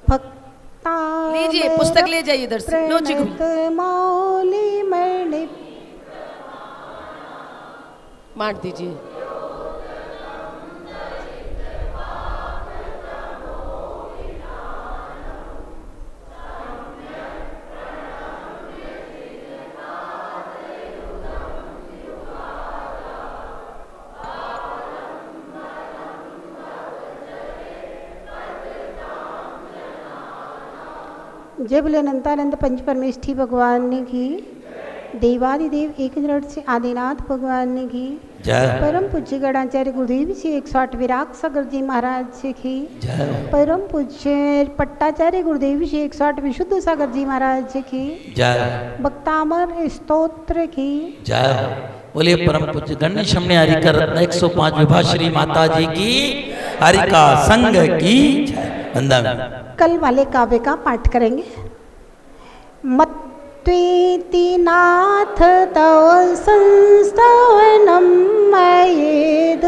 भक्ता लीजिए पुस्तक ले जाइए इधर से। लो चिकू मौली मणि बांट दीजिए। जय बोले अनंतानंद पंच परमेष्ठी भगवान ने की, देवादिदेव एक जड़ से आदिनाथ भगवान ने की, परम पूज्य गणाचार्य गुरुदेव जी 108 विराग सागर जी महाराज जी की, परम पूज्य पट्टाचार्य गुरुदेव जी 108 विशुद्ध सागर जी महाराज जी की, भक्तामर स्तोत्र की जय। बोलिए परम पूज्य गणेश हमने हरि का रत्न 105 विभा श्री माता जी की, हरि का संग की वंदन। कल वाले काव्य का पाठ करेंगे। मत्वेति नाथ तव संस्तवनं मयेद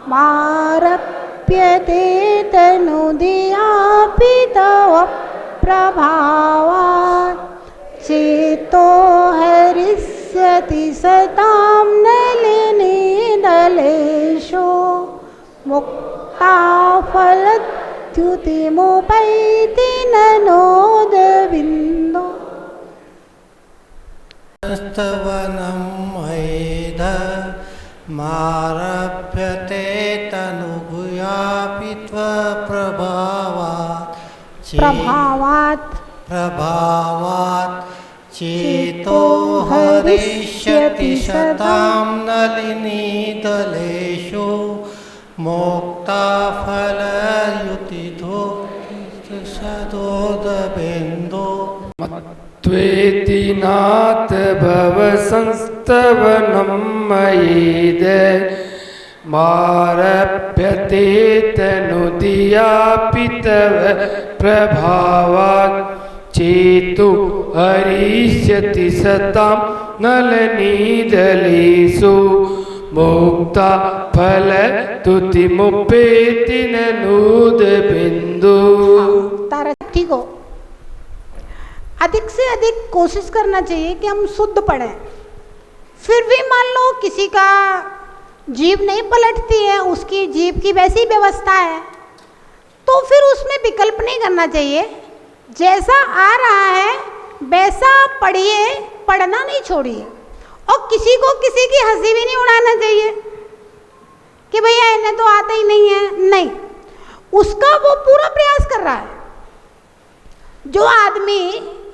मारप्यते तनुदियापि तव प्रभावात् चेतो हरिष्यति सतां नलिनी दलेषु मुक्ता फलद्युतिमुपैति ननोद बिन्दु। स्तवनं मयेद मारभ्यते तनुभूयापि प्रभावात् चेतो हरिष्यति सतां नलिनी दलेषु मोक्ता फलयुतिधो सदोदबिन्दो। त्वेति नाथ भव संस्तवनं मयेद मारभ्यते तनुदियापि तव प्रभावात् चेतो हरिष्यति सतां नलिनीदलेषु मुक्ता फलद्युतिमुपैति ननोद बिन्दु। तारा ठीक हो, अधिक से अधिक कोशिश करना चाहिए कि हम शुद्ध पढ़ें। फिर भी मान लो किसी का जीभ नहीं पलटती है, उसकी जीभ की वैसी व्यवस्था है, तो फिर उसमें विकल्प नहीं करना चाहिए। जैसा आ रहा है वैसा पढ़िए, पढ़ना नहीं छोड़िए। और किसी को किसी की हंसी भी नहीं उड़ाना चाहिए कि भैया इन्हें तो आता ही नहीं है, नहीं। उसका वो पूरा प्रयास कर रहा है। जो आदमी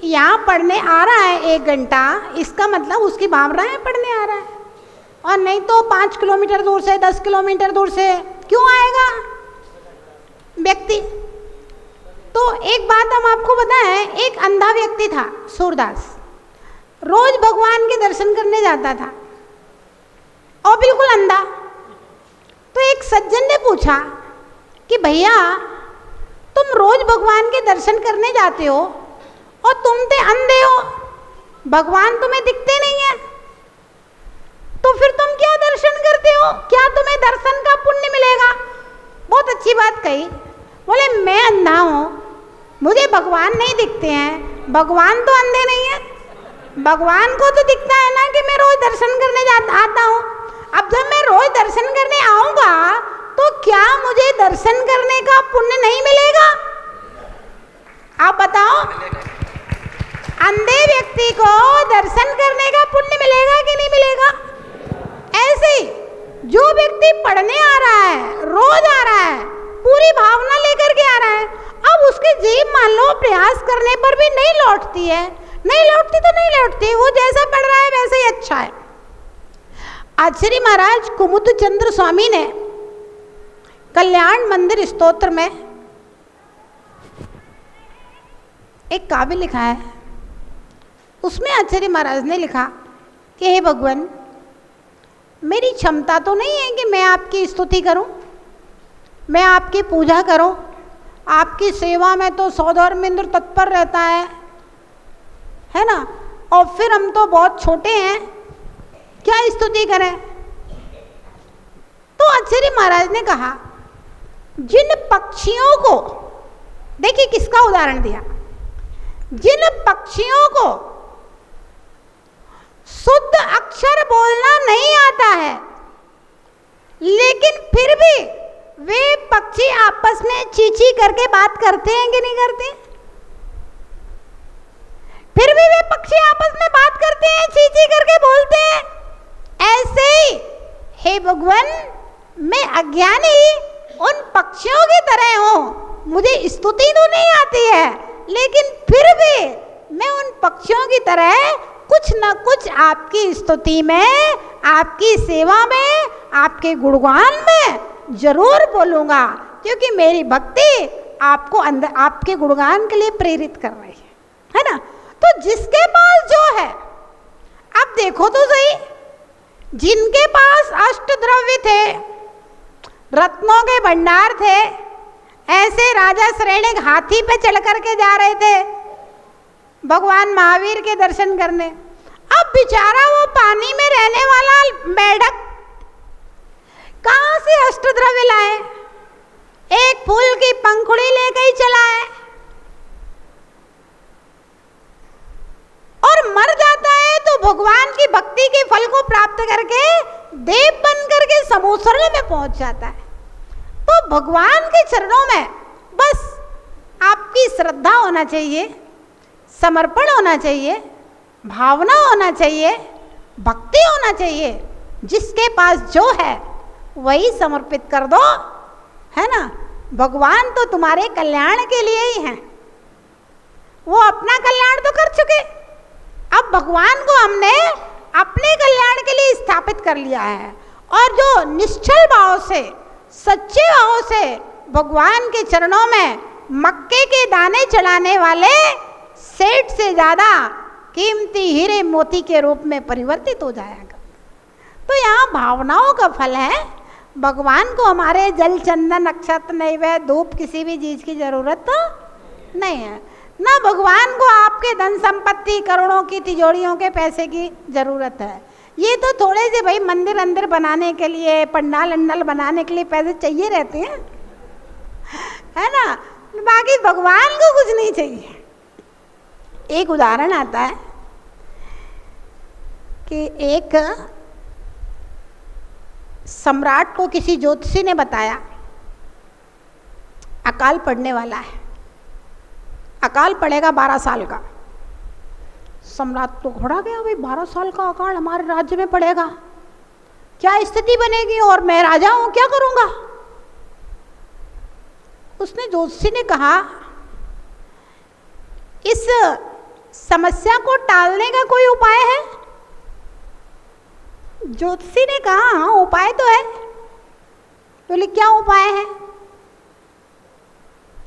यहाँ पढ़ने आ रहा है 1 घंटा, इसका मतलब उसकी भावनाएं पढ़ने आ रहा है, और नहीं तो 5 किलोमीटर दूर से 10 किलोमीटर दूर से क्यों आएगा व्यक्ति। तो एक बात हम आपको बताएं, एक अंधा व्यक्ति था सूरदास, रोज भगवान के दर्शन करने जाता था और बिल्कुल अंधा। तो एक सज्जन ने पूछा कि भैया तुम रोज भगवान के दर्शन करने जाते हो और तुम तो अंधे हो, भगवान तुम्हें दिखते नहीं है, तो फिर तुम क्या दर्शन करते हो, क्या तुम्हें दर्शन का पुण्य मिलेगा। बहुत अच्छी बात कही। बोले मैं अंधा हूँ, मुझे भगवान नहीं दिखते हैं, भगवान तो अंधे नहीं है, भगवान को तो दिखता है ना कि मैं रोज दर्शन करने आता हूँ। अब जब मैं रोज दर्शन करने आऊँगा तो क्या मुझे दर्शन करने का पुण्य नहीं मिलेगा। आप बताओ, अंधे व्यक्ति को दर्शन करने का पुण्य मिलेगा कि नहीं मिलेगा। ऐसे ही जो व्यक्ति पढ़ने आ रहा है, रोज आ रहा है, पूरी भावना लेकर के आ रहा है, अब उसकी जीभ मान लो प्रयास करने पर भी नहीं लौटती है, नहीं लौटती तो नहीं लौटती, वो जैसा पढ़ रहा है वैसे ही अच्छा है। आचार्य महाराज कुमुद चंद्र स्वामी ने कल्याण मंदिर स्तोत्र में एक काव्य लिखा है। उसमें आचार्य महाराज ने लिखा कि हे भगवान, मेरी क्षमता तो नहीं है कि मैं आपकी स्तुति करूं, मैं आपकी पूजा करूं, आपकी सेवा में तो सौधर्मेंद्र तत्पर रहता है ना, और फिर हम तो बहुत छोटे हैं, क्या स्तुति करें। तो आचार्य महाराज ने कहा जिन पक्षियों को, देखिए भी किसका उदाहरण दिया? जिन पक्षियों को शुद्ध अक्षर बोलना नहीं आता है, लेकिन फिर भी वे पक्षी आपस में चींची करके बात करते हैं कि नहीं करते? फिर भी वे पक्षी आपस में बात करते हैं, चींची करके बोलते हैं। ऐसे ही हे भगवान, मैं अज्ञानी उन पक्षियों की तरह हूं। मुझे स्तुति तो नहीं आती है, लेकिन फिर भी मैं उन पक्षियों की तरह कुछ न कुछ आपकी स्तुति में, आपकी सेवा में, आपके गुणगान में जरूर बोलूंगा, क्योंकि मेरी भक्ति आपको अंदर, आपके गुणगान के लिए प्रेरित कर रही है ना? तो जिसके पास जो है, अब देखो तो सही, जिनके पास अष्ट द्रव्य थे, रत्नों के भंडार थे, ऐसे राजा श्रेणिक हाथी पे चढ़ करके जा रहे थे भगवान महावीर के दर्शन करने। अब बेचारा वो पानी में रहने वाला मेढक कहां से अष्टद्रव्य लाए? एक फूल की पंखुड़ी लेके ही चला है और मर जाता है, तो भगवान की भक्ति के फल को प्राप्त करके देव बन करके समुद्र में पहुंच जाता है। तो भगवान के चरणों में बस आपकी श्रद्धा होना चाहिए, समर्पण होना चाहिए, भावना होना चाहिए, भक्ति होना चाहिए। जिसके पास जो है वही समर्पित कर दो, है ना? भगवान तो तुम्हारे कल्याण के लिए ही हैं। वो अपना कल्याण तो कर चुके, अब भगवान को हमने अपने कल्याण के लिए स्थापित कर लिया है। और जो निश्चल भाव से, सच्चे भाव से भगवान के चरणों में मक्के के दाने चढ़ाने वाले सेठ से ज्यादा कीमती हीरे मोती के रूप में परिवर्तित हो जाएगा। तो यहाँ भावनाओं का फल है। भगवान को हमारे जल, चंदन, अक्षत, नैवेद्य, धूप, किसी भी चीज की जरूरत तो नहीं है ना। भगवान को आपके धन संपत्ति, करोड़ों की तिजोरियों के पैसे की जरूरत है। ये तो थोड़े से भाई मंदिर अंदर बनाने के लिए, पंडाल अंडल बनाने के लिए पैसे चाहिए रहते हैं, है ना? बाकी भगवान को कुछ नहीं चाहिए। एक उदाहरण आता है कि एक सम्राट को किसी ज्योतिषी ने बताया अकाल पड़ने वाला है, अकाल पड़ेगा 12 साल का। सम्राट तो घबरा गया, भाई 12 साल का अकाल हमारे राज्य में पड़ेगा, क्या स्थिति बनेगी और मैं राजा हूं, क्या करूंगा? उसने ज्योतिषी ने कहा, इस समस्या को टालने का कोई उपाय है? ज्योतिषी ने कहा, हाँ उपाय तो है। बोले क्या उपाय है?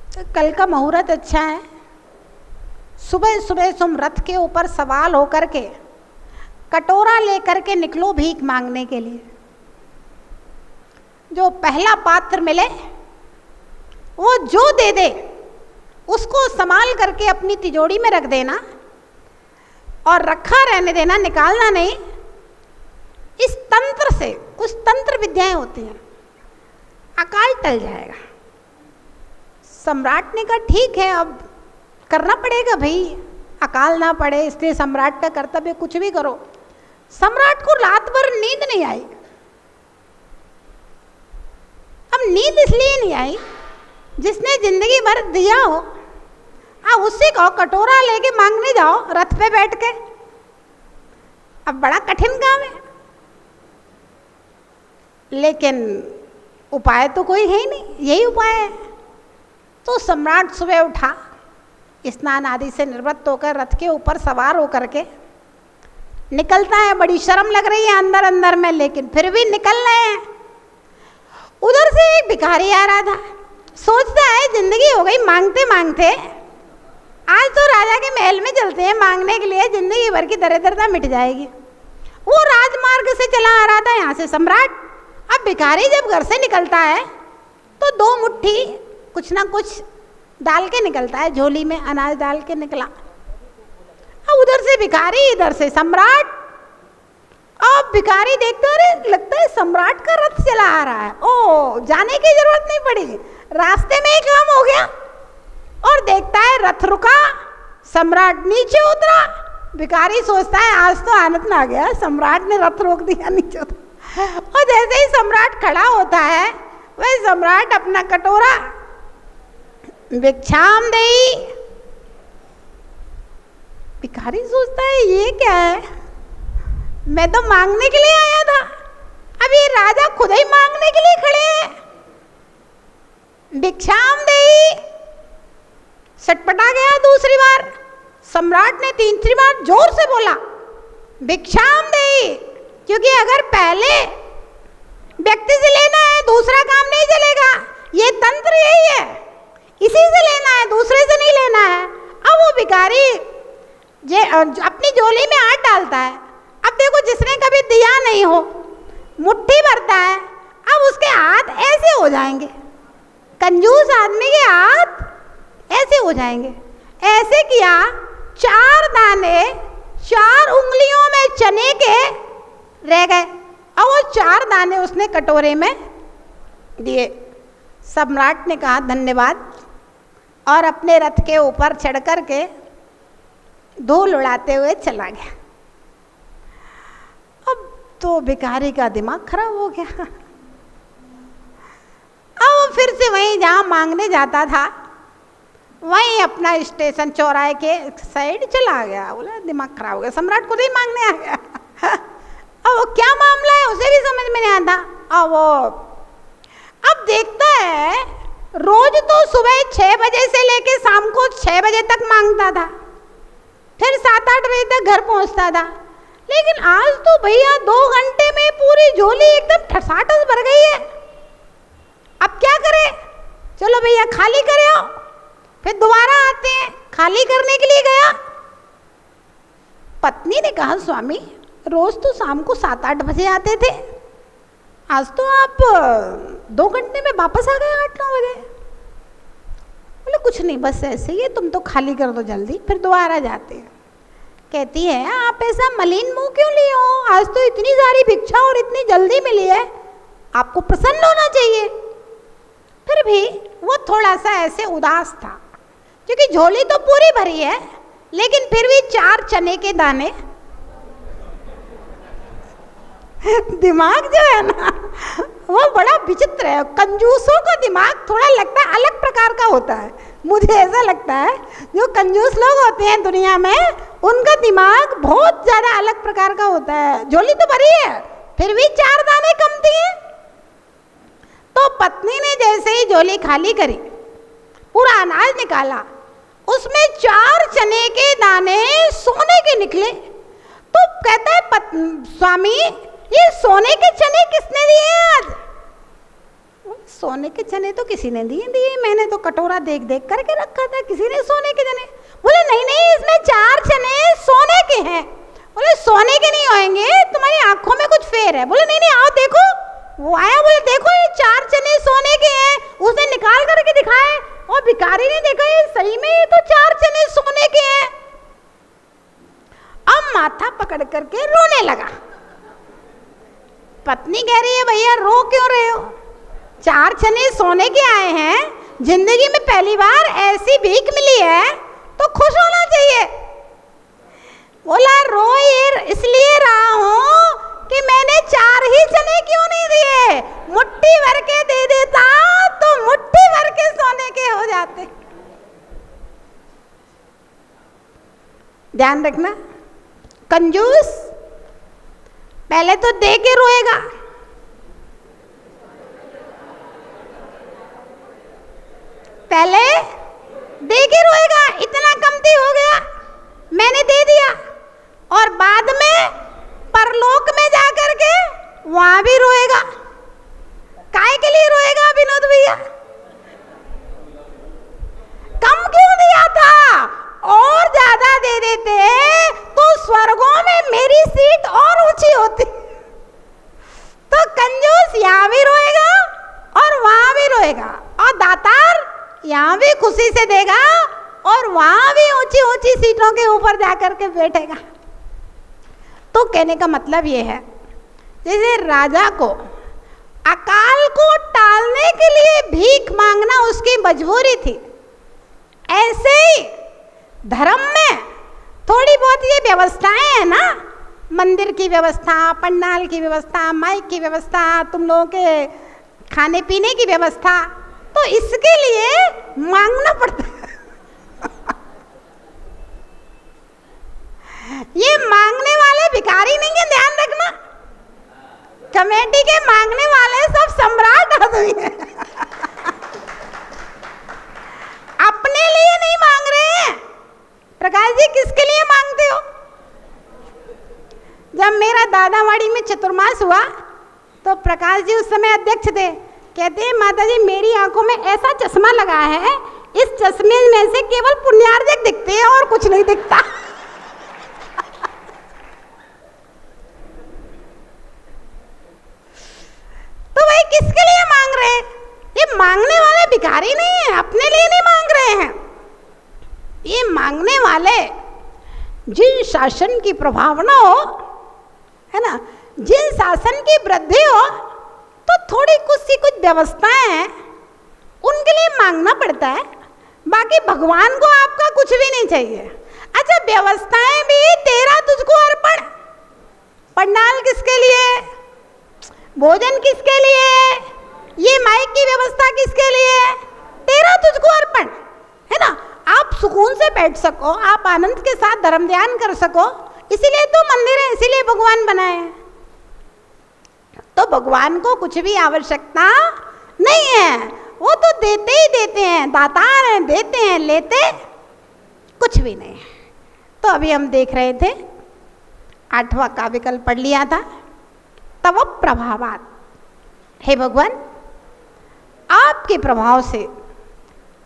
तो कल का मुहूर्त अच्छा है, सुबह सुबह तुम रथ के ऊपर सवार होकर के कटोरा लेकर के निकलो भीख मांगने के लिए। जो पहला पात्र मिले वो जो दे दे उसको संभाल करके अपनी तिजोरी में रख देना और रखा रहने देना, निकालना नहीं। इस तंत्र से, कुछ तंत्र विद्याएं होती हैं, अकाल टल जाएगा। सम्राट ने कहा ठीक है, अब करना पड़ेगा भाई, अकाल ना पड़े, इसलिए सम्राट का कर्तव्य कुछ भी करो। सम्राट को रात भर नींद नहीं आई। अब नींद इसलिए नहीं आई, जिसने जिंदगी भर दिया हो, अब उससे कहो कटोरा लेके मांगने जाओ रथ पे बैठ के, अब बड़ा कठिन काम है। लेकिन उपाय तो कोई है ही नहीं, यही उपाय है। तो सम्राट सुबह उठा, स्नान आदि से निवृत्त होकर रथ के ऊपर सवार होकर के निकलता है। बड़ी शर्म लग रही है अंदर अंदर में, लेकिन फिर भी निकल रहे हैं। उधर से एक भिखारी आ रहा था, सोचता है जिंदगी हो गई मांगते मांगते, आज तो राजा के महल में चलते हैं मांगने के लिए, जिंदगी भर की दरिद्रता मिट जाएगी। वो राजमार्ग से चला आ रहा था यहाँ से सम्राट। अब भिखारी जब घर से निकलता है तो 2 मुट्ठी कुछ ना कुछ डाल के निकलता है, झोली में अनाज डाल के निकला। अब उधर से भिखारी, इधर से सम्राट। अब भिखारी देखते अरे लगता है सम्राट का रथ चला आ रहा है, ओ जाने की जरूरत नहीं पड़ी, रास्ते में ही काम हो गया। और रथ रुका, सम्राट नीचे उतरा। भिखारी सोचता है आज तो आनंद में आ गया, सम्राट ने रथ रोक दिया, नीचे उतरा। और जैसे ही सम्राट खड़ा होता है, वह सम्राट अपना कटोरा भिक्षाम देई। भिखारी सोचता है ये क्या है, मैं तो मांगने के लिए आया था, अब ये राजा खुद ही मांगने के लिए खड़े हैं। भिक्षाम देई, सटपटा गया दूसरी बार। सम्राट ने तीसरी बार जोर से बोला भिक्षाम देई, क्योंकि अगर पहले व्यक्ति से लेना है दूसरा काम नहीं चलेगा, ये तंत्र यही है, इसी से लेना है, दूसरे से नहीं लेना है। अब वो भिखारी अपनी झोली में हाथ डालता है। अब देखो, जिसने कभी दिया नहीं हो, मुट्ठी भरता है, अब उसके हाथ ऐसे हो जाएंगे, कंजूस आदमी के हाथ ऐसे हो जाएंगे। ऐसे किया, 4 दाने 4 उंगलियों में चने के रह गए, और वो 4 दाने उसने कटोरे में दिए। सम्राट ने कहा धन्यवाद, और अपने रथ के ऊपर चढ़ कर के धूल उड़ाते हुए चला गया। अब तो भिखारी का दिमाग खराब हो गया। अब फिर से वहीं जहाँ मांगने जाता था, वहीं अपना स्टेशन चौराहे के साइड चला गया। बोला दिमाग खराब हो गया, सम्राट खुद ही मांगने आ गया। अब वो क्या मामला है उसे भी समझ में नहीं आता। अब देखता है, रोज तो सुबह 6 बजे से लेके शाम को 6 बजे तक मांगता था, फिर 7-8 बजे तक घर पहुंचता था। लेकिन आज तो भैया 2 घंटे में पूरी झोली एकदम ठसाठस भर गई है। अब क्या करे, चलो भैया खाली करे आओ। फिर दोबारा आते हैं, खाली करने के लिए गया। पत्नी ने कहा स्वामी रोज तो शाम को 7-8 बजे आते थे, आज तो आप 2 घंटे में वापस आ गए 8-9 बजे। बोले कुछ नहीं, बस ऐसे ही है, तुम तो खाली कर दो जल्दी, फिर दोबारा जाते हैं। कहती है आप ऐसा मलिन मुंह क्यों लिए हो, आज तो इतनी सारी भिक्षा और इतनी जल्दी मिली है, आपको प्रसन्न होना चाहिए। फिर भी वो थोड़ा सा ऐसे उदास था, क्योंकि झोली तो पूरी भरी है, लेकिन फिर भी 4 चने के दाने। दिमाग जो है ना वो बड़ा विचित्र है। कंजूसों का दिमाग थोड़ा लगता है अलग प्रकार का होता है, मुझे ऐसा लगता है। जो कंजूस लोग होते हैं दुनिया में, उनका दिमाग बहुत ज़्यादा अलग प्रकार का होता है। झोली तो भरी है, फिर भी 4 दाने कम दिए। तो पत्नी ने जैसे ही झोली खाली करी, पूरा अनाज निकाला, उसमें 4 चने के दाने सोने के निकले। तो कहता है स्वामी ये सोने के चने किसने दिए आज? सोने के चने तो किसी ने दिए, मैंने तो कटोरा देख देख करके रखा था, किसी ने सोने के चने। बोले नहीं, इसमें 4 चने सोने के हैं। बोले सोने के नहीं होंगे, तुम्हारी आंखों में कुछ फेर है। बोले नहीं आओ देखो। वो आया, बोले देखो ये 4 चने सोने के हैं। उसने निकाल करके दिखाए, और भिखारी ने देखा ये सही में ये तो 4 चने सोने के हैं। अब माथा पकड़ करके रोने लगा। पत्नी कह रही है भैया रो क्यों रहे हो, 4 चने सोने के आए हैं, जिंदगी में पहली बार ऐसी भीख मिली है तो खुश होना चाहिए। बोला रो ये इसलिए रहा हूं कि मैंने 4 ही चने क्यों नहीं दिए, मुट्ठी भर के दे देता तो मुट्ठी भर के सोने के हो जाते। ध्यान रखना, कंजूस पहले तो दे के रोएगा, पहले दे के रोएगा, इतना कमती हो गया मैंने दे दिया, और बाद में परलोक में जाकर के वहां भी रोएगा। काहे के लिए रोएगा विनोद भैया? कम क्यों दिया था, और ज्यादा दे देते तो स्वर्गों में मेरी सीट और ऊंची होती। तो कंजूस यहाँ भी रोएगा और वहां भी रोएगा, और दातार यहाँ भी खुशी से देगा और वहां भी ऊंची ऊंची सीटों के ऊपर जाकर के बैठेगा। तो कहने का मतलब ये है, जैसे राजा को अकाल को टालने के लिए भीख मांगना उसकी मजबूरी थी, ऐसे ही धर्म में थोड़ी बहुत ये व्यवस्थाएं हैं ना, मंदिर की व्यवस्था, पंडाल की व्यवस्था, माइक की व्यवस्था, तुम लोगों के खाने पीने की व्यवस्था, तो इसके लिए मांगना पड़ता है। ये मांगने वाले भिखारी नहीं है, ध्यान रखना। कमेटी के मांगने वाले सब सम्राट आदमी हैं। अपने लिए नहीं मांग रहे हैं। प्रकाश जी किसके लिए मांगते हो? जब मेरा दादावाड़ी में चतुर्मास हुआ तो प्रकाश जी उस समय अध्यक्ष थे। कहते हैं माता जी मेरी आंखों में ऐसा चश्मा लगा है, इस चश्मे में से केवल पुण्यार्जक दिखते हैं और कुछ नहीं दिखता। तो भाई किसके लिए मांग रहे हैं? ये मांगने वाले भिखारी नहीं है, अपने लिए नहीं मांग रहे हैं। ये मांगने वाले जिन शासन की प्रभावना हो, है ना, जिन शासन की वृद्धि हो, तो थोड़ी कुछ व्यवस्थाएं हैं, उनके लिए मांगना पड़ता है। बाकी भगवान को आपका कुछ भी नहीं चाहिए। अच्छा, व्यवस्थाएं भी तेरा तुझको अर्पण। पंडाल किसके लिए? भोजन किसके लिए? ये माइक की व्यवस्था किसके लिए? तेरा तुझको अर्पण, है ना। आप सुकून से बैठ सको, आप आनंद के साथ धर्म ध्यान कर सको, इसीलिए तो मंदिर है, इसीलिए भगवान बनाए हैं। तो भगवान को कुछ भी आवश्यकता नहीं है, वो तो देते ही देते हैं, दातार हैं, देते हैं, लेते कुछ भी नहीं। तो अभी हम देख रहे थे 8वां का विकल्प पढ़ लिया था, तव प्रभावात। हे भगवान, आपके प्रभाव से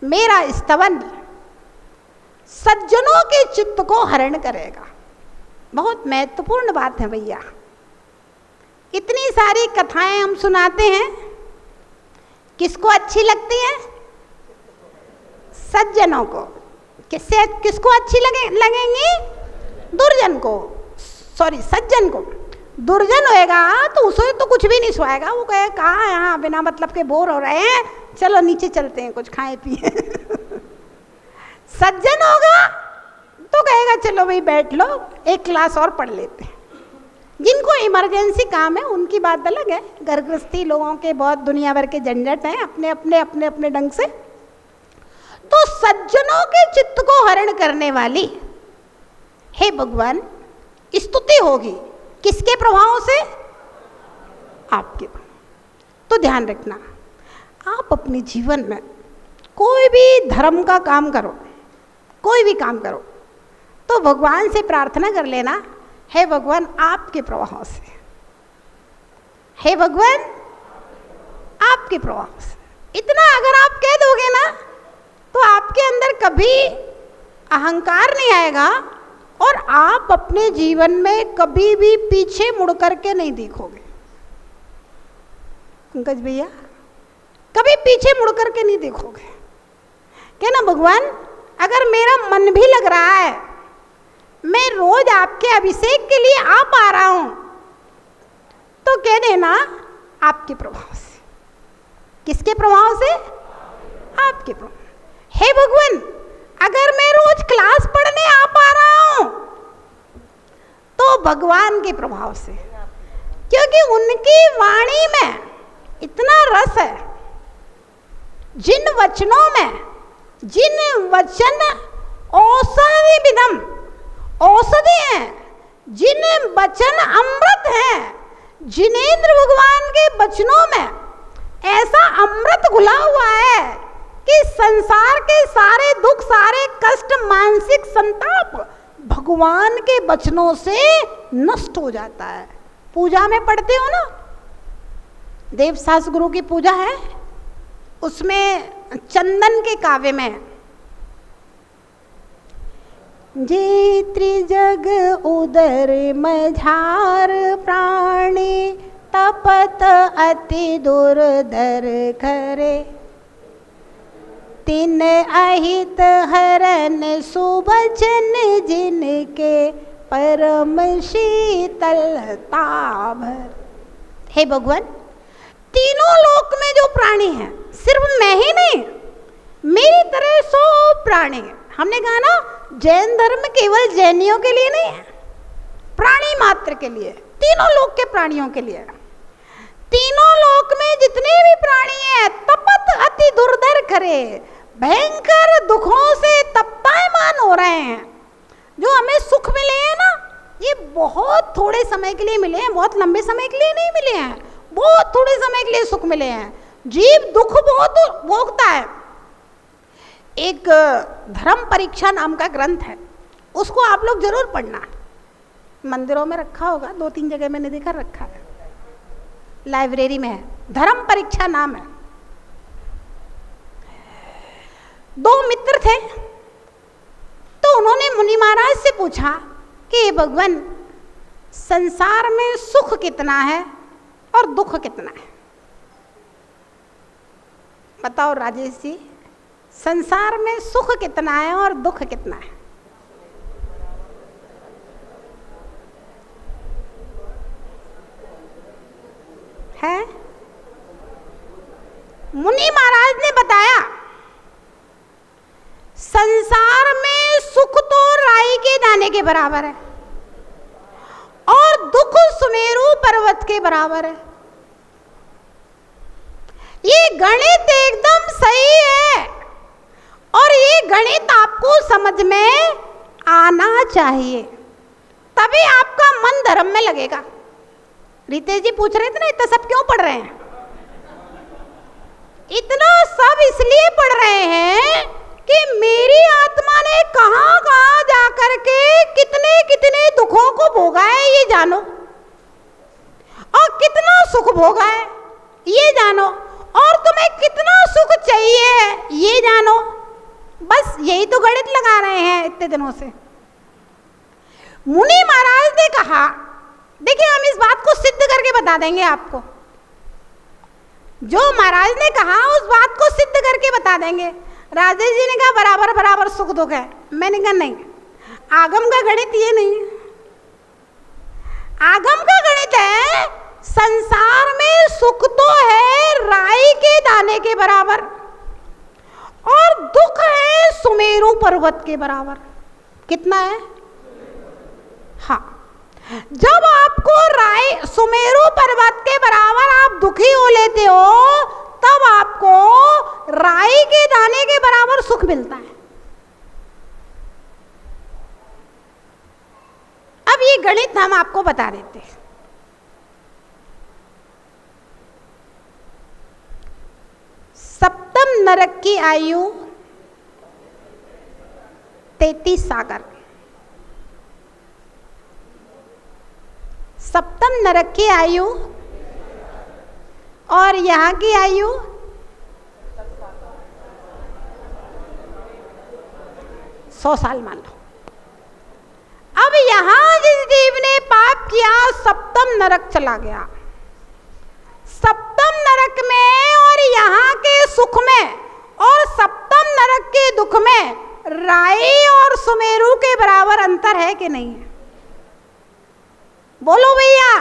मेरा स्तवन सज्जनों के चित्त को हरण करेगा। बहुत महत्वपूर्ण बात है भैया। इतनी सारी कथाएं हम सुनाते हैं, किसको अच्छी लगती हैं? सज्जनों को। किसको अच्छी लगेंगी? दुर्जन को, सॉरी सज्जन को। दुर्जन होएगा तो उसे तो कुछ भी नहीं सुहाएगा, वो कहे कहाँ यहाँ बिना मतलब के बोर हो रहे हैं, चलो नीचे चलते हैं, कुछ खाए पिए। सज्जन होगा तो कहेगा चलो भाई बैठ लो, एक क्लास और पढ़ लेते हैं। जिनको इमरजेंसी काम है उनकी बात अलग है, घर गृहस्थी लोगों के बहुत दुनिया भर के झंझट हैं अपने अपने ढंग से। तो सज्जनों के चित्त को हरण करने वाली हे भगवान स्तुति होगी। किसके प्रभाव से? आपके। तो ध्यान रखना, आप अपने जीवन में कोई भी धर्म का काम करो, कोई भी काम करो, तो भगवान से प्रार्थना कर लेना, हे भगवान आपके प्रभाव से, हे भगवान आपके प्रभाव से। इतना अगर आप कह दोगे ना, तो आपके अंदर कभी अहंकार नहीं आएगा और आप अपने जीवन में कभी भी पीछे मुड़ करके नहीं देखोगे। पंकज भैया, कभी पीछे मुड़ करके नहीं देखोगे। कहना भगवान अगर मेरा मन भी लग रहा है, मैं रोज आपके अभिषेक के लिए आ पा रहा हूं, तो कह देना आपके प्रभाव से। किसके प्रभाव से? आपके प्रभाव। हे भगवान अगर मैं रोज क्लास पढ़ने आ पा रहा हूं, तो भगवान के प्रभाव से, क्योंकि उनकी वाणी में इतना रस है। जिन वचनों में, जिन वचन औषधि विदम, औषधि हैं, जिन वचन अमृत हैं, जिनेंद्र भगवान के वचनों में ऐसा अमृत घुला हुआ है कि संसार के सारे दुख, सारे कष्ट, मानसिक संताप भगवान के वचनों से नष्ट हो जाता है। पूजा में पढ़ते हो ना, देवसास गुरु की पूजा है, उसमें चंदन के काव्य में जे त्रिजग उदर मझार प्राणी तपत अति दुर्धर करे, तिन अहित हरन सुबचन जिनके परम शीतलता भर। हे भगवान, तीनों लोक में जो प्राणी हैं, सिर्फ मैं ही नहीं, मेरी तरह 100 प्राणी हमने कहा ना, जैन धर्म केवल जैनियों के लिए नहीं है, प्राणी मात्र के लिए, तीनों लोक के प्राणियों के लिए। तीनों लोक में जितने भी प्राणी हैं तपत अति दुर्धर करे, भयंकर दुखों से तप्तायमान हो रहे हैं। जो हमें सुख मिले हैं ना, ये बहुत थोड़े समय के लिए मिले हैं, बहुत लंबे समय के लिए नहीं मिले हैं, बहुत थोड़े समय के लिए सुख मिले हैं। जीव दुख बहुत भोगता है। एक धर्म परीक्षा नाम का ग्रंथ है, उसको आप लोग जरूर पढ़ना। मंदिरों में रखा होगा, 2-3 जगह मैंने देखा रखा है, लाइब्रेरी में है, धर्म परीक्षा नाम है। 2 मित्र थे, तो उन्होंने मुनि महाराज से पूछा कि भगवान, संसार में सुख कितना है और दुख कितना है? बताओ राजेश जी, संसार में सुख कितना है और दुख कितना है? है? मुनि महाराज ने बताया, संसार में सुख तो राई के दाने के बराबर है और दुख सुमेरु पर्वत के बराबर है। ये गणित एकदम सही है और ये गणित आपको समझ में आना चाहिए, तभी आपका मन धर्म में लगेगा। रितेश जी पूछ रहे थे ना, इतना सब क्यों पढ़ रहे हैं? इतना सब इसलिए पढ़ रहे हैं कि मेरी आत्मा ने कहां कहां जाकर के कितने कितने दुखों को भोगा है ये जानो, और कितना सुख भोगा है ये जानो, और तुम्हें कितना सुख चाहिए ये जानो। बस यही तो गणित लगा रहे हैं इतने दिनों से। मुनि महाराज ने कहा, देखिए हम इस बात को सिद्ध करके बता देंगे आपको, जो महाराज ने कहा उस बात को सिद्ध करके बता देंगे। राजेश जी ने कहा बराबर बराबर सुख दुख है। मैंने कहा नहीं, आगम का गणित ये नहीं है। आगम का गणित है, संसार में सुख तो है राई के दाने के बराबर और दुख है सुमेरु पर्वत के बराबर। कितना है? हाँ, जब आपको राई सुमेरु पर्वत के बराबर आप दुखी हो लेते हो, तब आपको राई के दाने के बराबर सुख मिलता है। अब ये गणित हम आपको बता देते हैं। सप्तम नरक की आयु 33 सागर। सप्तम नरक की आयु और यहाँ की आयु 100 साल मान लो। अब यहाँ जिस जीव ने पाप किया, सप्तम नरक चला गया। सप्तम नरक में और यहाँ के सुख में और सप्तम नरक के दुख में राई और सुमेरु के बराबर अंतर है कि नहीं है? बोलो भैया,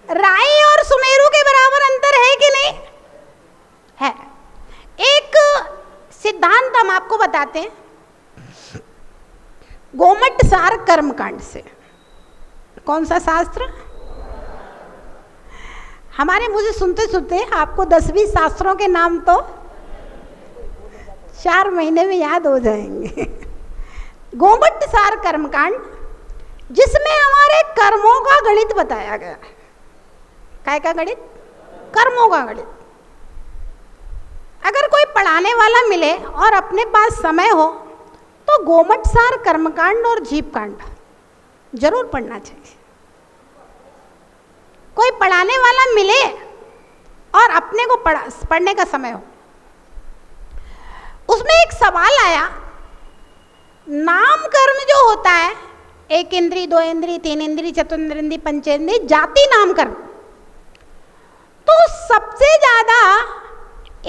राई और सुमेरु के बराबर अंतर है कि नहीं है? एक सिद्धांत हम आपको बताते हैं गोमटसार कर्मकांड से। कौन सा शास्त्र? हमारे मुझे सुनते सुनते आपको 10-20 शास्त्रों के नाम तो 4 महीने में याद हो जाएंगे। गोमटसार कर्मकांड, जिसमें हमारे कर्मों का गणित बताया गया है। काय का गणित? कर्मों का गणित। अगर कोई पढ़ाने वाला मिले और अपने पास समय हो तो गोमटसार कर्मकांड और जीवकांड जरूर पढ़ना चाहिए। कोई पढ़ाने वाला मिले और अपने को पढ़ने का समय हो। उसमें एक सवाल आया, नाम कर्म जो होता है, 1 इंद्री, 2 इंद्री, 3 इंद्री, चतुर्इंद्री, पंचेंद्री, जाति नाम कर्म, तो सबसे ज्यादा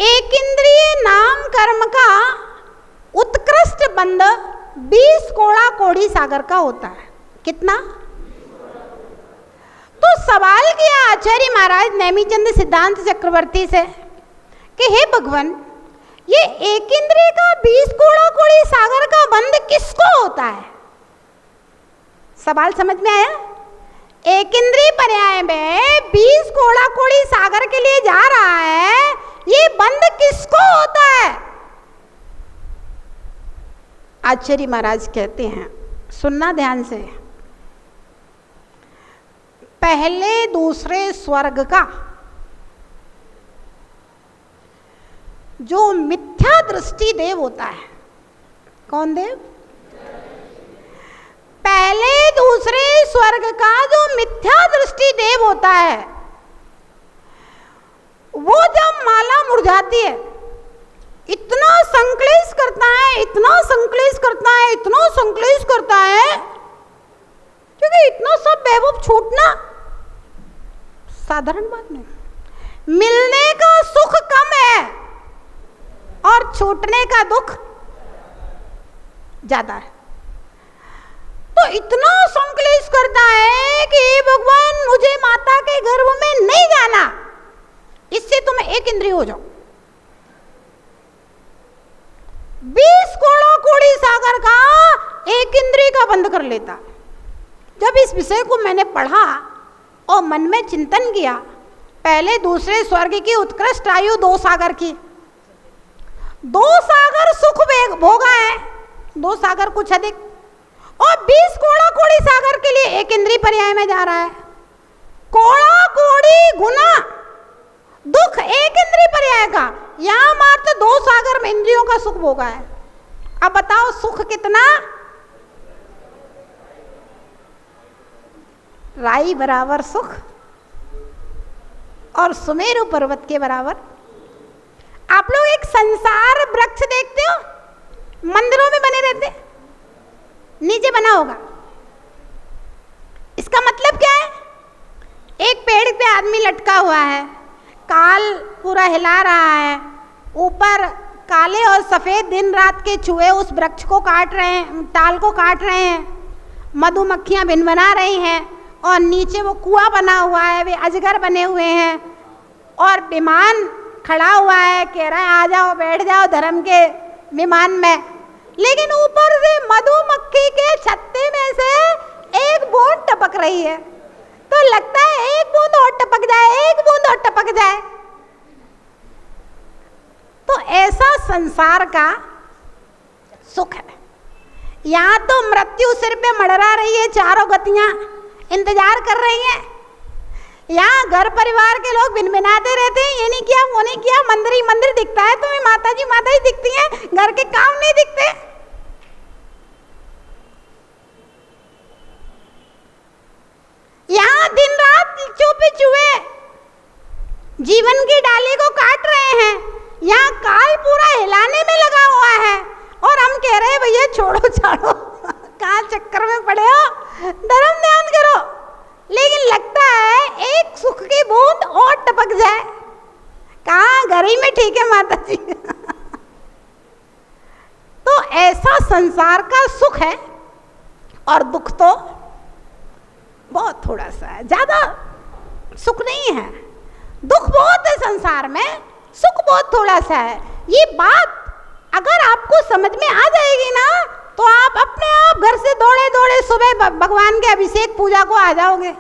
1 इंद्रिय नाम कर्म का उत्कृष्ट बंद 20 कोड़ा कोड़ी सागर का होता है। कितना? तो सवाल किया आचार्य महाराज नेमिचंद सिद्धांत चक्रवर्ती से कि हे भगवान, ये 1 इंद्रिय का समझ में आया? एक इंद्रिय पर्याय में 20 कोड़ा कोड़ी सागर के लिए जा रहा है, ये बंध किसको होता है? आचार्य महाराज कहते हैं, सुनना ध्यान से, पहले दूसरे स्वर्ग का जो मिथ्या दृष्टि देव होता है, कौन देव? पहले दूसरे स्वर्ग का जो मिथ्या दृष्टि देव होता है, वो जब माला मुरझाती है, इतना संक्लेश करता है, इतना संक्लेश करता है, इतना संक्लेश करता है, क्योंकि इतना सब वैभव छूटना साधारण बात नहीं। मिलने का सुख कम है और छूटने का दुख ज्यादा है। तो इतना संक्लेश करता है कि भगवान मुझे माता के गर्भ में नहीं जाना, इससे तुम एक इंद्रिय हो जाओ। 20 कोड़ा कोड़ी सागर का एक इंद्रिय का बंद कर लेता। जब इस विषय को मैंने पढ़ा और मन में चिंतन किया, पहले दूसरे स्वर्ग की उत्कृष्ट आयु 2 सागर की, 2 सागर सुख भोगा है, 2 सागर कुछ अधिक, और 20 कोड़ा कोड़ी सागर के लिए एक इंद्रिय पर्याय में जा रहा है। कोड़ा कोड़ी गुना दुख एक इंद्रिय पर्याय का, यहां मात्र 2 सागर में इंद्रियों का सुख भोगा है। अब बताओ सुख कितना? राई बराबर सुख और सुमेरु पर्वत के बराबर। आप लोग एक संसार वृक्ष देखते हो, मंदिरों में बने रहते, नीचे बना होगा। इसका मतलब क्या है? एक पेड़ पे आदमी लटका हुआ है, काल पूरा हिला रहा है, ऊपर काले और सफेद दिन रात के चूहे उस वृक्ष को काट रहे हैं, टाल को काट रहे हैं, मधुमक्खियां भिनभिना रही हैं, और नीचे वो कुआं बना हुआ है, वे अजगर बने हुए हैं, और विमान खड़ा हुआ है, कह रहा है आ जाओ बैठ जाओ धर्म के विमान में। लेकिन ऊपर से मधुमक्खी के छत्ते में से एक बूंद टपक रही है, तो लगता है एक बूंद और टपक जाए, एक बूंद और टपक जाए। तो ऐसा संसार का सुख है। यहां तो मृत्यु सिर पे मड़रा रही है, चारों गतियां इंतजार कर रही हैं। यहाँ घर परिवार के लोग भिनभिनाते रहते हैं, ये नहीं किया वो नहीं किया, मंदिर ही मंदिर दिखता है तुम्हें, माता जी दिखती हैं, घर के काम नहीं दिखते। यहाँ दिन रात चूपे चूहे जीवन की डाली को काट रहे हैं, यहाँ काल पूरा हिलाने में लगा हुआ है, और हम कह रहे हैं भैया छोड़ो छाड़ो, कहाँ चक्कर में पड़े हो, धर्म ध्यान करो। लेकिन लगता है एक सुख की बूंद और टपक जाए, कहाँ घर ही में ठीक है माता जी। तो ऐसा संसार का सुख है, और दुख तो बहुत थोड़ा सा है, ज्यादा सुख नहीं है। दुख बहुत है संसार में, सुख बहुत थोड़ा सा है। ये बात अगर आपको समझ में आ जाएगी ना, तो आप अपने आप घर से दौड़े दौड़े सुबह भगवान के अभिषेक पूजा को आ जाओगे।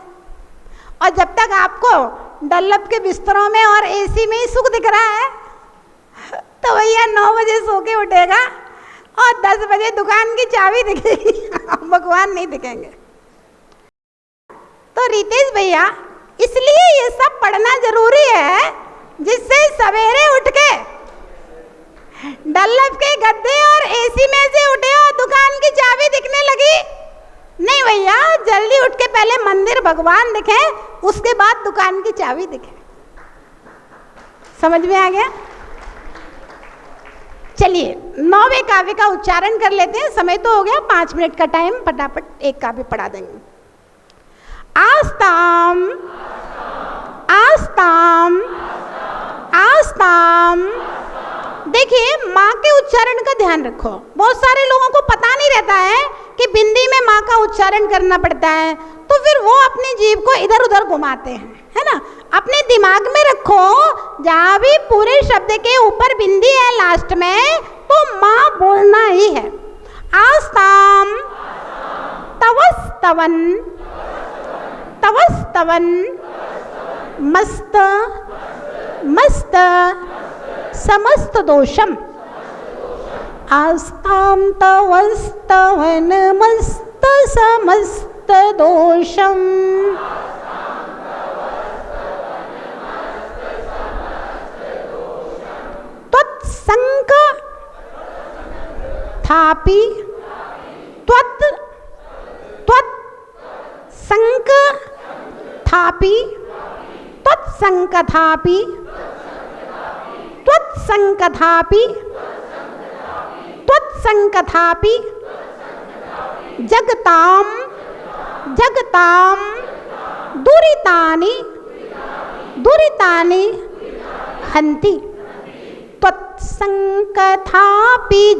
और जब तक आपको डल्लब के बिस्तरों में और एसी में ही सुख दिख रहा है, तो भैया 9 बजे सो के उठेगा और 10 बजे दुकान की चाबी दिखेगी, भगवान नहीं दिखेंगे। तो रितेश भैया, इसलिए ये सब पढ़ना जरूरी है, जिससे सवेरे उठ के डल्लब के गद्दे और एसी में से उठे और दुकान की चाबी दिखने लगी। नहीं भैया, जल्दी उठ के पहले मंदिर भगवान दिखे, उसके बाद दुकान की चाबी दिखे। समझ में आ गया? चलिए 9वें काव्य का उच्चारण कर लेते हैं, समय तो हो गया, 5 मिनट का टाइम, फटाफट एक काव्य पढ़ा देंगे। आस्ताम आस्ताम आस्ताम। देखिए माँ के उच्चारण का ध्यान रखो। बहुत सारे लोगों को पता नहीं रहता है कि बिंदी में माँ का उच्चारण करना पड़ता है, तो फिर वो अपनी जीभ को इधर उधर घुमाते हैं, है ना। अपने दिमाग में रखो, जहाँ भी पूरे शब्द के ऊपर बिंदी है लास्ट में, तो माँ बोलना ही है। आस्ताम तवस्त तवस्तवन तवस्तवन मस्त मस्त समस्त दोषम आस्तां तवस्तवन मस्त समस्त दोषम त्वत्संक थापि त्वत् त्वत् संक थापि त्वत्संक थापि त्वत्संक थापि त्वत्संक थापि जगतां जगतां दुरितानि दुरितानि हन्ति त्वत्संकथापि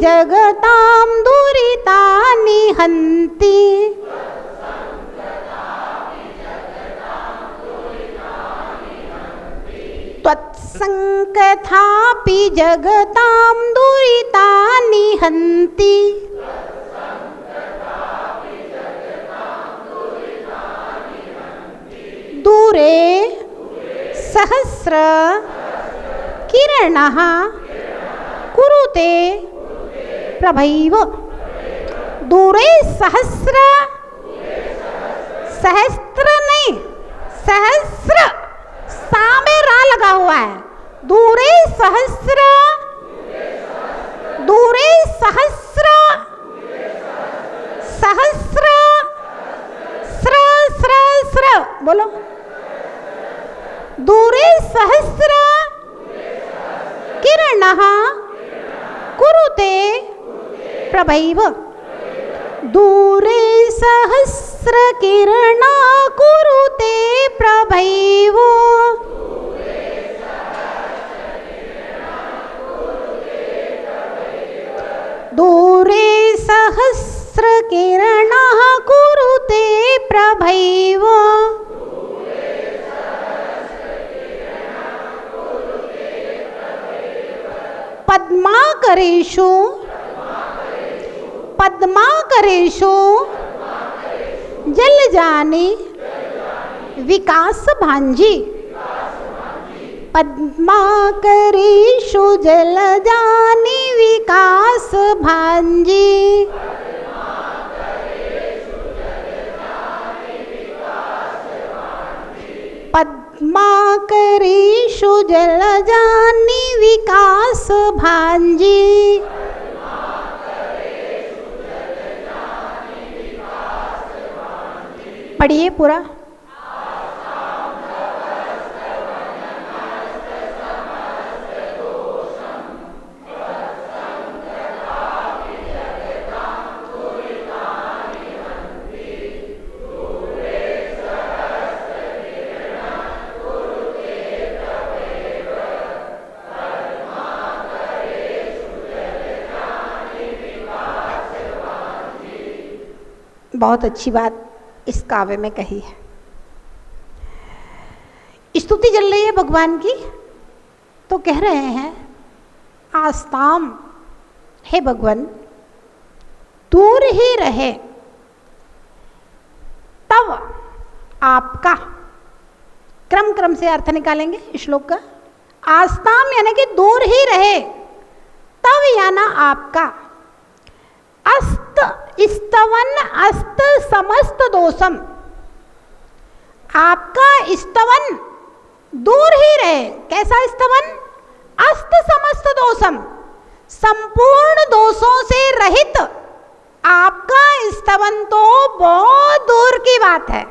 जगतां दुरितानि हन्ति त्वत्संकथापि जगतां दुरितानि हन्ति दूरे सहस्र किरणः कुरुते प्रभैव दूरे सहस्र सहस्त्र नहीं सहस्र सा में रा लगा हुआ है दूरे सहस्र दूरे सहस्र सहस्र स्र स्र स्र बोलो दूरे सहस्र किरणः कुरुते प्रभैव दूरे सहस्र किरणा कुरुते प्रभैव दूरे सहस्र किरणः कुरुते प्रभैव पद्माकरेषु पद्माकरेषु जलजानि विकास भांजी पद्माकरेषु जलजानि विकास भांजी पद्माकरेषु जलजानि विकास भांजी पढ़िए पूरा बहुत अच्छी बात इस काव्य में कही है। स्तुति चल रही है भगवान की, तो कह रहे हैं आस्ताम, हे भगवान दूर ही रहे तब आपका, क्रम क्रम से अर्थ निकालेंगे इस श्लोक का। आस्ताम यानी कि दूर ही रहे, तब याना आपका, अस्त स्तवन अस्त समस्त दोषम, आपका स्तवन दूर ही रहे। कैसा स्तवन? अस्त समस्त दोषम, संपूर्ण दोषों से रहित आपका स्तवन तो बहुत दूर की बात है।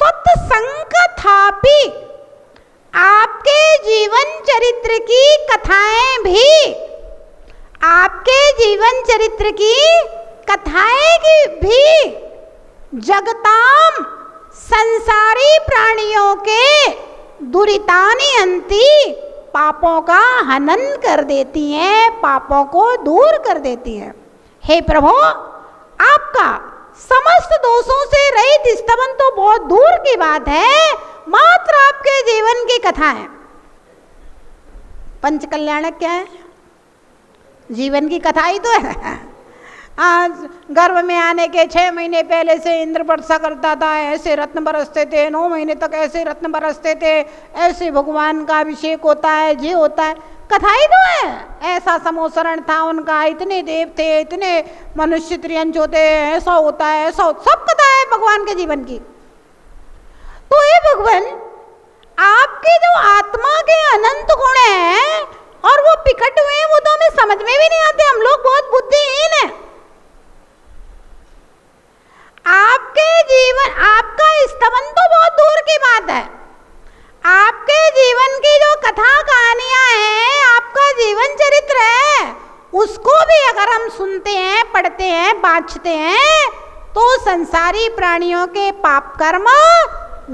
तत्संकथापि, आपके जीवन चरित्र की कथाएं भी, आपके जीवन चरित्र की कथाएं भी जगताम, संसारी प्राणियों के दुरितानि हन्ति, पापों का हनन कर देती हैं, पापों को दूर कर देती हैं। हे प्रभु, आपका समस्त दोषों से रहित स्तवन तो बहुत दूर की बात है, मात्र आपके जीवन की कथाएं। पंच कल्याणक क्या है? जीवन की कथा ही तो है। आज गर्भ में आने के 6 महीने पहले से इंद्र वर्षा करता था, ऐसे रत्न बरसते थे, 9 महीने तक ऐसे रत्न बरसते थे, ऐसे भगवान का अभिषेक होता है, ये होता है। कथा ही तो है, ऐसा समोसरण था उनका, इतने देव थे, इतने मनुष्य त्रियंच होते, ऐसा होता है, ऐसा सब कथा है भगवान के जीवन की। तो हे भगवान, आपके जो आत्मा के अनंत गुण हैं और वो पिकट हुए हैं, वो तो हमें समझ में भी नहीं आते, हम लोग बहुत बुद्धिहीन हैं। आपके जीवन, आपका स्तवन तो बहुत दूर की बात है, आपके जीवन की जो कथा कहानियां हैं, आपका जीवन चरित्र है, उसको भी अगर हम सुनते हैं, पढ़ते हैं, बाँचते हैं, तो संसारी प्राणियों के पाप कर्म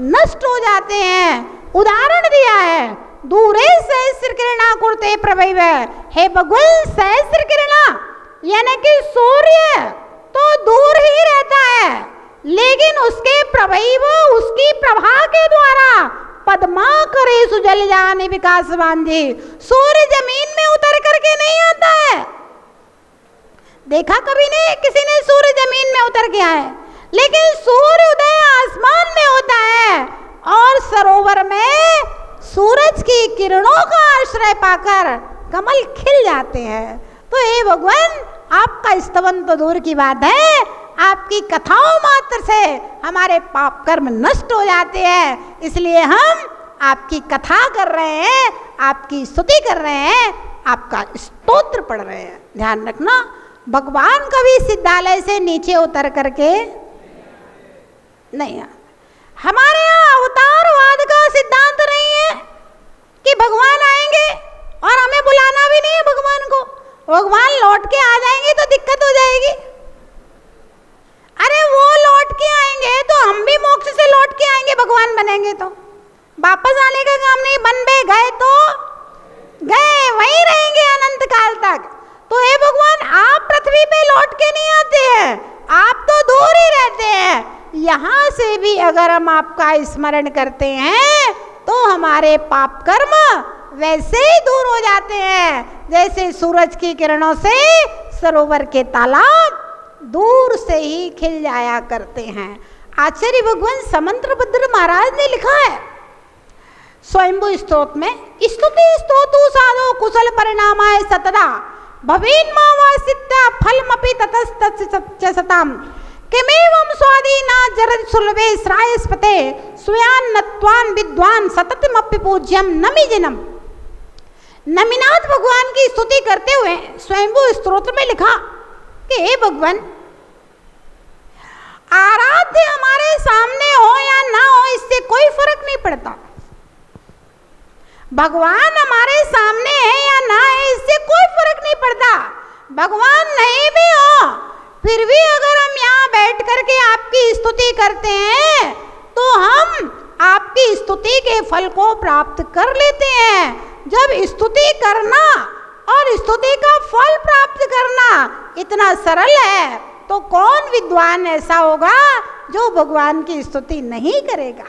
नष्ट हो जाते हैं। उदाहरण दिया है, दूरे सहस्र किरणा कुरते प्रभव, हे भगवान सहस्र किरणा यानी कि सूर्य तो दूर ही रहता है, लेकिन उसके प्रभव, उसकी प्रभा के द्वारा पद्मा करे सुजल जाने विकासवान जी। सूर्य जमीन में उतर करके नहीं आता है, देखा कभी नहीं किसी ने सूर्य जमीन में उतर के आए, लेकिन सूर्य उदय आसमान में होता है और सरोवर में सूरज की किरणों का आश्रय पाकर कमल खिल जाते हैं। तो हे भगवान, आपका स्तवन तो दूर की बात है, आपकी कथाओं मात्र से हमारे पाप कर्म नष्ट हो जाते हैं, इसलिए हम आपकी कथा कर रहे हैं, आपकी स्तुति कर रहे हैं, आपका स्तोत्र पढ़ रहे हैं। ध्यान रखना, भगवान कभी सिद्धालय से नीचे उतर करके नहीं, हमारे यहाँ अवतारवाद का सिद्धांत नहीं है कि भगवान आएंगे और हमें बुलाना भी नहीं है भगवान को, भगवान लौट के आ जाएंगे तो दिक्कत हो जाएगी। अरे वो लौट के आएंगे तो हम भी मोक्ष से लौट के आएंगे, भगवान बनेंगे तो वापस आने का काम नहीं, बन पे गए तो गए, वहीं रहेंगे अनंत काल तक। तो हे भगवान, आप पृथ्वी पे लौट के नहीं आते हैं, आप तो दूर ही रहते हैं। यहाँ से भी अगर हम आपका स्मरण करते हैं तो हमारे पाप कर्म वैसे ही दूर हो जाते हैं, जैसे सूरज की किरणों से सरोवर के तालाब दूर से ही खिल जाया करते हैं। आचार्य भगवान समंत्रभद्र महाराज ने लिखा है स्वयंभू स्तोत्र में, स्तुति स्तोतु साधो कुशल परिणामाय सतदा भवेन मावासिता फलमपि ततस्तत्सताम किमेवं स्वादीना जरद सुलभे श्रायस्पते स्वयान्नत्वान् विद्वान सततमपि पूज्यम नमिजनम। नमिनाथ भगवान की स्तुति करते हुए स्वयंभू स्तोत्र में लिखा कि हे भगवान, आराध्य हमारे सामने हो या ना हो, इससे कोई फर्क नहीं पड़ता। भगवान हमारे सामने है या ना है, इससे कोई फर्क नहीं पड़ता। भगवान नहीं भी हो, फिर भी अगर हम यहाँ बैठ करके आपकी स्तुति करते हैं तो हम आपकी स्तुति के फल को प्राप्त कर लेते हैं। जब स्तुति करना और स्तुति का फल प्राप्त करना इतना सरल है, तो कौन विद्वान ऐसा होगा जो भगवान की स्तुति नहीं करेगा।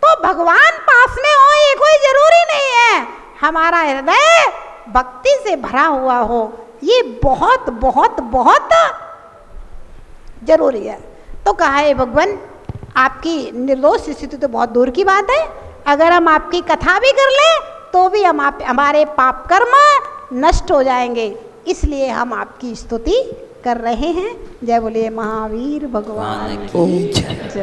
तो भगवान पास में हो ये कोई जरूरी नहीं है, हमारा हृदय भक्ति से भरा हुआ हो, ये बहुत बहुत बहुत जरूरी है। तो कहा है भगवान, आपकी निर्दोष स्थिति तो बहुत दूर की बात है, अगर हम आपकी कथा भी कर लें तो भी हमारे पाप कर्म नष्ट हो जाएंगे, इसलिए हम आपकी स्तुति कर रहे हैं। जय बोलिए महावीर भगवान की जय।